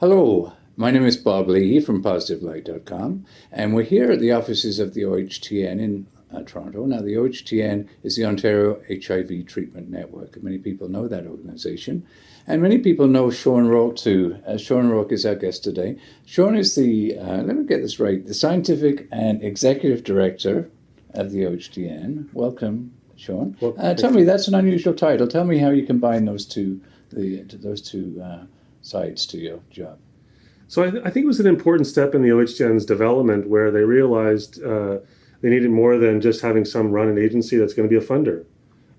Hello, my name is Bob Leahy from PositiveLite.com, and we're here at the offices of the OHTN in Toronto. Now, the OHTN is the Ontario HIV Treatment Network. Many people know that organization, and many people know Sean Rourke too. Sean Rourke is our guest today. Sean is the, let me get this right, the Scientific and Executive Director of the OHTN. Welcome, Sean. Well, tell me, that's an unusual title. Tell me how you combine those two sides to your job. So I think it was an important step in the OHTN's development where they realized they needed more than just having some run an agency that's going to be a funder.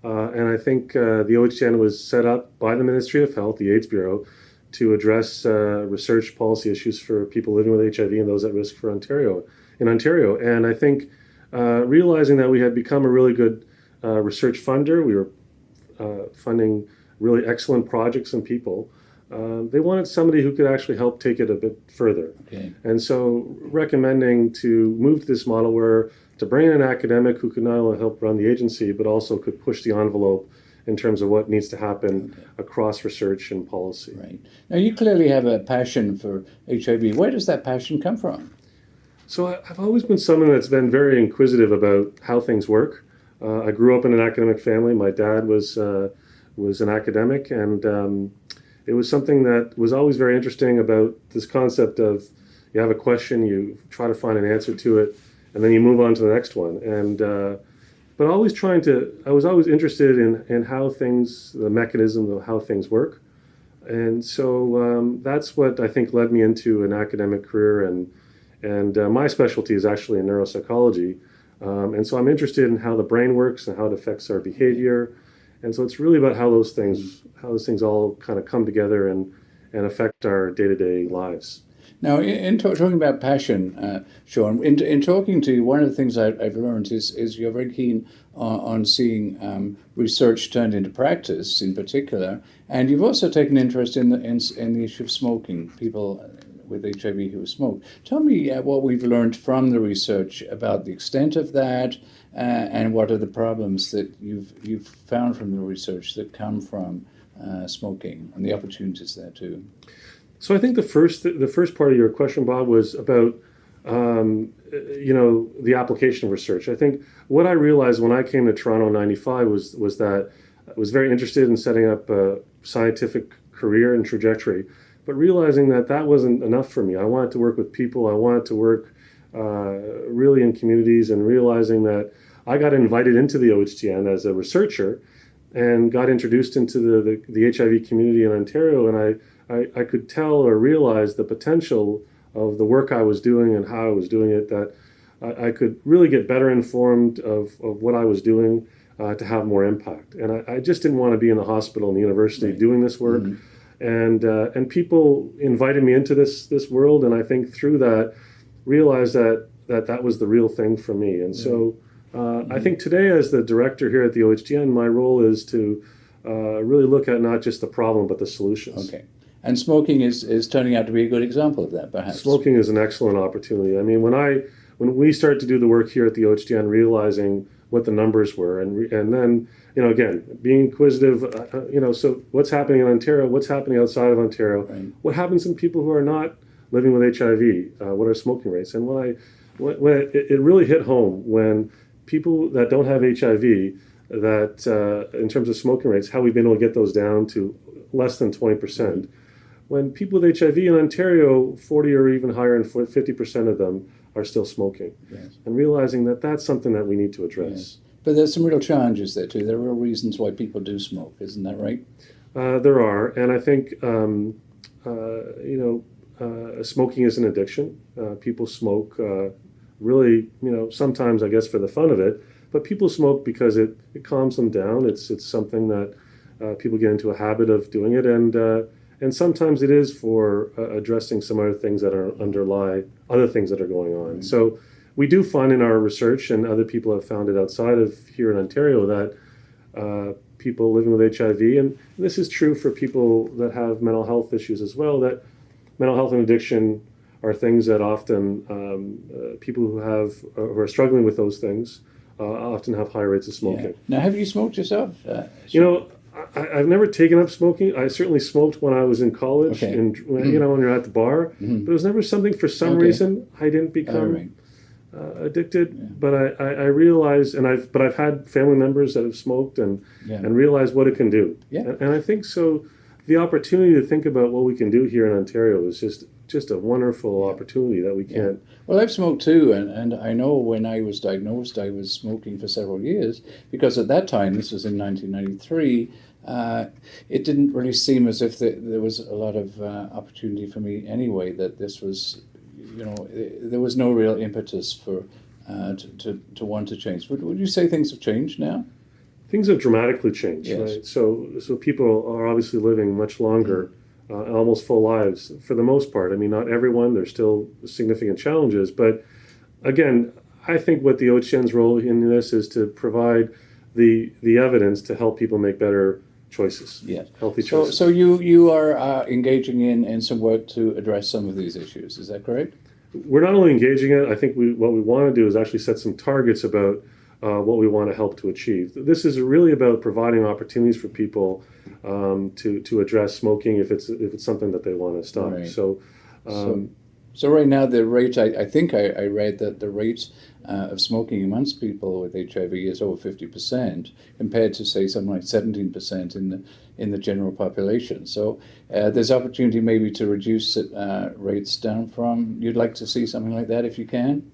And I think the OHTN was set up by the Ministry of Health, the AIDS Bureau, to address research policy issues for people living with HIV and those at risk in Ontario. And I think realizing that we had become a really good research funder, we were funding really excellent projects and people. They wanted somebody who could actually help take it a bit further. Okay. And so recommending to move to this model where to bring in an academic who could not only help run the agency, but also could push the envelope in terms of what needs to happen across research and policy. Right. Now, you clearly have a passion for HIV. Where does that passion come from? So I've always been someone that's been very inquisitive about how things work. I grew up in an academic family. My dad was an academic, and it was something that was always very interesting about this concept of you have a question, you try to find an answer to it, and then you move on to the next one. And but I was always interested in how things, the mechanism of how things work. And so that's what I think led me into an academic career. And my specialty is actually in neuropsychology. And so I'm interested in how the brain works and how it affects our behavior. And so it's really about how those things all kind of come together and affect our day-to-day lives. Now, in talking about passion, Sean, in talking to you, one of the things I've learned is you're very keen on seeing research turned into practice, in particular, and you've also taken interest in the issue of smoking, people with HIV who smoke. Tell me what we've learned from the research about the extent of that, and what are the problems that you've found from the research that come from smoking and the opportunities there too. So I think the first part of your question, Bob, was about the application of research. I think what I realized when I came to Toronto in '95 was that I was very interested in setting up a scientific career and trajectory, but realizing that wasn't enough for me. I wanted to work with people. I wanted to work really in communities, and realizing that I got invited into the OHTN as a researcher and got introduced into the HIV community in Ontario, and I could tell or realize the potential of the work I was doing and how I was doing it, that I could really get better informed of what I was doing to have more impact. And I just didn't want to be in the hospital and the university doing this work. Mm-hmm. And people invited me into this world, and I think through that realized that was the real thing for me. And so I think today, as the director here at the OHTN, my role is to really look at not just the problem, but the solutions. Okay. And smoking is turning out to be a good example of that, perhaps. Smoking is an excellent opportunity. I mean, when we started to do the work here at the OHTN, realizing what the numbers were, and then, again, being inquisitive, so what's happening in Ontario, what's happening outside of Ontario, right. What happens in people who are not living with HIV, what are smoking rates? And when it really hit home when people that don't have HIV, that in terms of smoking rates, how we've been able to get those down to less than 20%. Mm-hmm. When people with HIV in Ontario, 40 or even higher, and 50% of them are still smoking. Yes. And realizing that that's something that we need to address. Yes. But there's some real challenges there too. There are real reasons why people do smoke, isn't that right? There are, and I think smoking is an addiction. People smoke really, sometimes I guess for the fun of it, but people smoke because it calms them down. It's something that people get into a habit of doing it, and sometimes it is for addressing some other things that underlie other things that are going on. Mm-hmm. So we do find in our research, and other people have found it outside of here in Ontario, that people living with HIV, and this is true for people that have mental health issues as well, that mental health and addiction are things that often people who are struggling with those things often have high rates of smoking. Yeah. Now, have you smoked yourself? I've never taken up smoking. I certainly smoked when I was in college, Okay. and when you're at the bar. But it was never something, for some Okay. reason, I didn't All become right. addicted. But I realized, and I've had family members that have smoked Yeah. and realized what it can do. Yeah. And I think so. The opportunity to think about what we can do here in Ontario is just a wonderful opportunity that we can't. Well, I've smoked too, and I know when I was diagnosed, I was smoking for several years because at that time, this was in 1993, it didn't really seem as if there was a lot of opportunity for me anyway, that this was, there was no real impetus for to want to change. Would you say things have changed now? Things have dramatically changed, Yes. right? So people are obviously living much longer, almost full lives for the most part. I mean, not everyone. There's still significant challenges, but again, I think what the OHTN's role in this is to provide the evidence to help people make better choices, Yes. healthy choices. So you are engaging in some work to address some of these issues. Is that correct? We're not only engaging in it. I think what we want to do is actually set some targets about what we want to help to achieve. This is really about providing opportunities for people to address smoking if it's something that they want to stop. Right. So right now the rate, I think I read that the rate of smoking amongst people with HIV is over 50% compared to, say, something like 17% in the general population. So there's opportunity maybe to reduce rates down from. You'd like to see something like that if you can?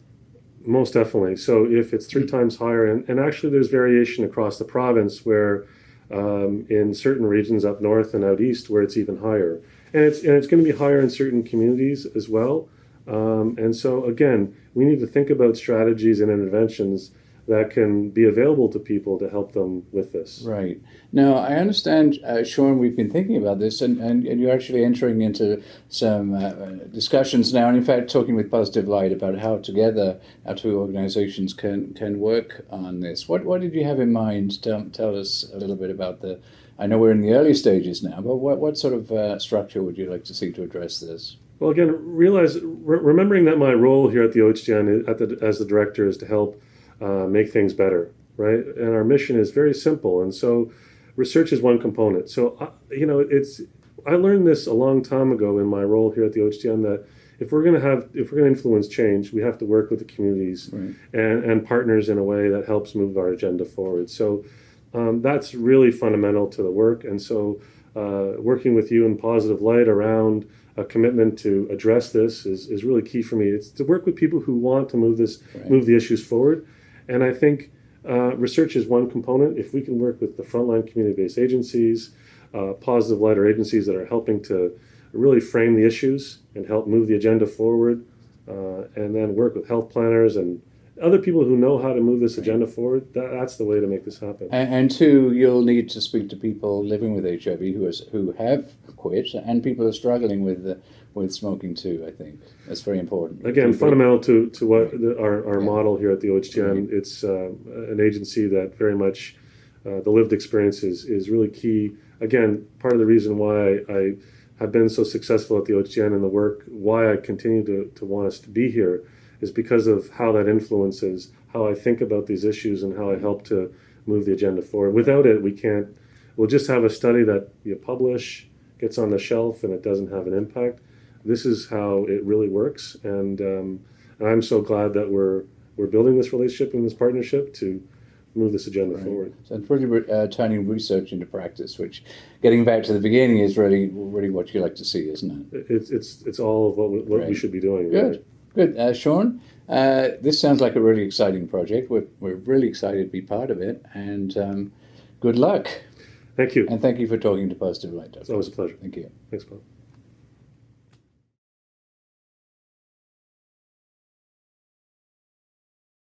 Most definitely. So if it's 3 times higher, and actually there's variation across the province where in certain regions up north and out east where it's even higher. And it's going to be higher in certain communities as well. And so again, we need to think about strategies and interventions that can be available to people to help them with this. Right. Now, I understand, Sean, we've been thinking about this, and you're actually entering into some discussions now, and in fact, talking with PositiveLite about how together our two organizations can work on this. What did you have in mind? Tell us a little bit about I know we're in the early stages now, but what sort of structure would you like to see to address this? Well, again, remembering that my role here at the OHTN as the director is to help make things better, right? And our mission is very simple. And so research is one component. So, I learned this a long time ago in my role here at the OHTN that if we're going to influence change, we have to work with the communities and partners in a way that helps move our agenda forward. So that's really fundamental to the work. And so working with you in PositiveLite around a commitment to address this is really key for me. It's to work with people who want to move the issues forward. And I think research is one component. If we can work with the frontline community-based agencies, PositiveLite or agencies that are helping to really frame the issues and help move the agenda forward, and then work with health planners and other people who know how to move this agenda forward, that's the way to make this happen. And two, you'll need to speak to people living with HIV who have quit, and people who are struggling with smoking too. I think that's very important. Again, fundamental to what our model here at the OHTN. It's an agency that very much the lived experience is really key. Again, part of the reason why I have been so successful at the OHTN and the work, why I continue to want us to be here, is because of how that influences how I think about these issues and how I help to move the agenda forward. Without it, we'll just have a study that you publish, gets on the shelf, and it doesn't have an impact. This is how it really works, and I'm so glad that we're building this relationship and this partnership to move this agenda forward. So it's really turning research into practice, which, getting back to the beginning, is really what you like to see, isn't it? It's all of what we should be doing. Good. Right? Good. Sean, this sounds like a really exciting project. We're really excited to be part of it, and good luck. Thank you. And thank you for talking to PositiveLite. It's always a pleasure. Thank you. Thanks, Bob.